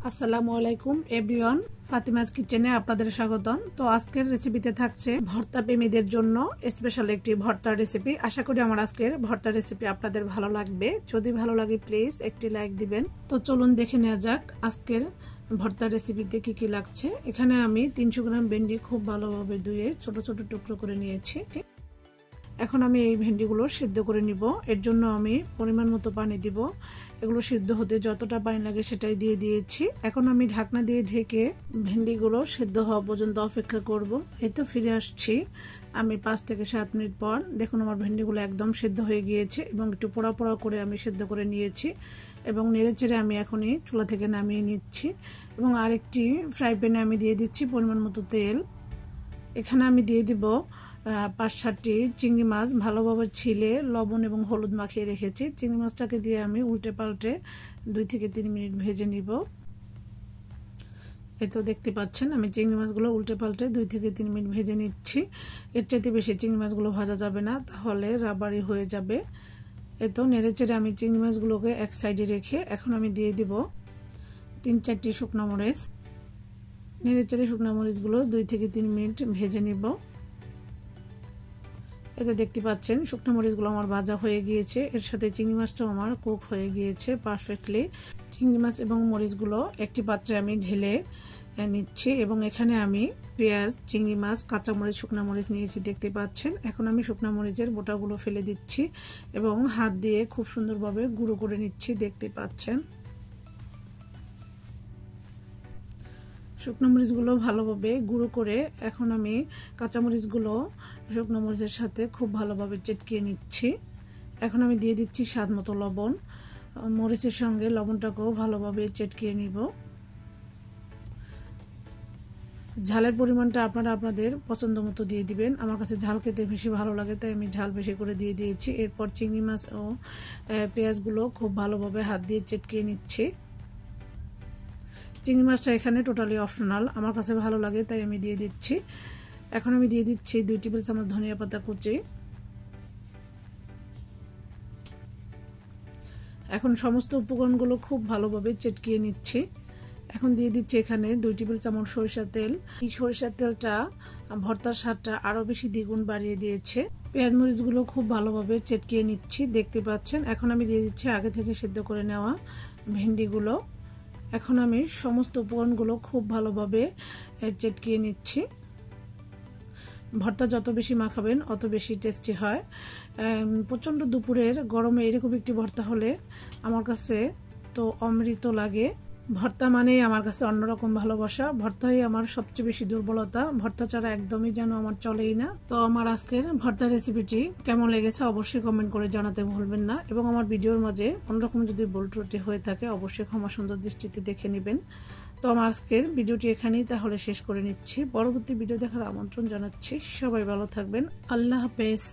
আসসালামু আলাইকুম এভরিওয়ান, ফাতিমাস কিচেনে আপনাদের স্বাগতম। তো আজকের রেসিপিতে থাকছে ভর্তা প্রেমীদের জন্য স্পেশাল একটি ভর্তার রেসিপি। আশা করি আমার আজকের ভর্তার রেসিপি আপনাদের ভালো লাগবে। যদি ভালো লাগে প্লিজ একটি লাইক দিবেন। তো চলুন দেখে নেওয়া যাক আজকের ভর্তার রেসিপিতে কি কি লাগছে। এখানে আমি 300 গ্রাম ভেন্ডি খুব ভালোভাবে ধুয়ে ছোট ছোট টুকরো করে নিয়েছি। এখন আমি এই ভেন্ডিগুলো সিদ্ধ করে নিব। এর জন্য আমি পরিমাণ মতো পানি দিব। এগুলো সিদ্ধ হতে যতটা পানি লাগে সেটাই দিয়ে দিয়েছি। এখন আমি ঢাকনা দিয়ে ঢেকে ভেন্ডিগুলো সিদ্ধ হওয়া পর্যন্ত অপেক্ষা করব। এই তো ফিরে আসছি আমি 5 থেকে 7 মিনিট পর। দেখুন আমার ভেন্ডিগুলো একদম সিদ্ধ হয়ে গিয়েছে এবং একটু পোড়া পোড়া করে আমি সিদ্ধ করে নিয়েছি এবং নেড়েচেড়ে আমি এখনই চুলা থেকে নামিয়ে নিচ্ছি এবং আরেকটি ফ্রাই প্যানে আমি দিয়ে দিচ্ছি পরিমাণ মতো তেল। এখানে আমি দিয়ে দিব 5-7টি চিংড়ি মাছ ভালোভাবে ছিলে লবণ এবং হলুদ মাখিয়ে রেখেছি। চিংড়ি মাছটাকে দিয়ে আমি উল্টে পাল্টে 2 থেকে 3 মিনিট ভেজে নিব। এই তো দেখতে পাচ্ছেন আমি চিংড়ি মাছগুলো উল্টে পাল্টে 2 থেকে 3 মিনিট ভেজে নিচ্ছি। এর চাইতে বেশি চিংড়ি মাছগুলো ভাজা যাবে না, তাহলে রাবারি হয়ে যাবে। এই তো নেড়েচেড়ে আমি চিংড়ি মাছগুলোকে এক সাইডে রেখে এখন আমি দিয়ে দিব 3-4টি শুকনো মরিচ। নেড়েচেড়ে শুকনো মরিচগুলো 2 থেকে 3 মিনিট ভেজে নিব। এতে দেখতে পাচ্ছেন শুকনো মরিচগুলো আমার ভাজা হয়ে গিয়েছে। এর সাথে চিংড়ি মাছটাও আমার কুক হয়ে গিয়েছে পারফেক্টলি। চিংড়ি মাছ এবং মরিচগুলো একটি পাত্রে আমি ঢেলে নিচ্ছি এবং এখানে আমি পেঁয়াজ, চিংড়ি মাছ, কাঁচামরিচ, শুকনো মরিচ নিয়েছি দেখতে পাচ্ছেন। এখন আমি শুকনো মরিচের বোটাগুলো ফেলে দিচ্ছি এবং হাত দিয়ে খুব সুন্দরভাবে গুঁড়ো করে নিচ্ছি দেখতে পাচ্ছেন। শুকনো মরিচগুলো ভালোভাবে গুঁড়ো করে এখন আমি কাঁচামরিচগুলো শুকনো মরিচের সাথে খুব ভালোভাবে চেটকিয়ে নিচ্ছি। এখন আমি দিয়ে দিচ্ছি স্বাদ মতো লবণ। মরিচের সঙ্গে লবণটাকেও ভালোভাবে চেটকিয়ে নিব। ঝালের পরিমাণটা আপনারা আপনাদের পছন্দ মতো দিয়ে দিবেন। আমার কাছে ঝাল খেতে বেশি ভালো লাগে তাই আমি ঝাল বেশি করে দিয়ে দিয়েছি। এরপর চিংড়ি মাছ ও পেঁয়াজগুলো খুব ভালোভাবে হাত দিয়ে চেটকিয়ে নিচ্ছি। চিংড়ি মাছটা এখানে টোটালি অপশনাল, আমার কাছে ভালো লাগে তাই আমি দিয়ে দিচ্ছি। এখন আমি দিয়ে দিচ্ছি 2 টেবিল চামচ ধনিয়া পাতা কুচি। এখন সমস্ত উপকরণগুলো খুব ভালোভাবে চেটকিয়ে নিচ্ছি। এখন দিয়ে দিচ্ছি এখানে 2 টেবিল চামচ সরিষার তেল। এই সরিষার তেলটা ভর্তার স্বাদটা আরো বেশি দ্বিগুণ বাড়িয়ে দিয়েছে। পেঁয়াজ মরিচগুলো খুব ভালোভাবে চেটকিয়ে নিচ্ছি দেখতে পাচ্ছেন। এখন আমি দিয়ে দিচ্ছি আগে থেকে সিদ্ধ করে নেওয়া ভেন্ডিগুলো। এখন আমি সমস্ত উপকরণগুলো খুব ভালোভাবে চেটকিয়ে নিচ্ছি। ভর্তা যত বেশি মাখাবেন অত বেশি টেস্টি হয়। প্রচণ্ড দুপুরের গরমে এরকম একটি ভর্তা হলে আমার কাছে তো অমৃত লাগে। ভর্তা মানেই আমার কাছে অন্যরকম ভালোবাসা। ভর্তাই আমার সবচেয়ে বেশি দুর্বলতা। ভর্তা ছাড়া একদমই যেন আমার চলেই না। তো আমার আজকের ভর্তা রেসিপিটি কেমন লেগেছে অবশ্যই কমেন্ট করে জানাতে ভুলবেন না এবং আমার ভিডিওর মাঝে কোনোরকম যদি ভুল ত্রুটি হয়ে থাকে অবশ্যই ক্ষমা সুন্দর দৃষ্টিতে দেখে নেবেন। তো আমার আজকের ভিডিওটি এখানেই তাহলে শেষ করে নিচ্ছি। পরবর্তী ভিডিও দেখার আমন্ত্রণ জানাচ্ছি। সবাই ভালো থাকবেন। আল্লাহ হাফেজ।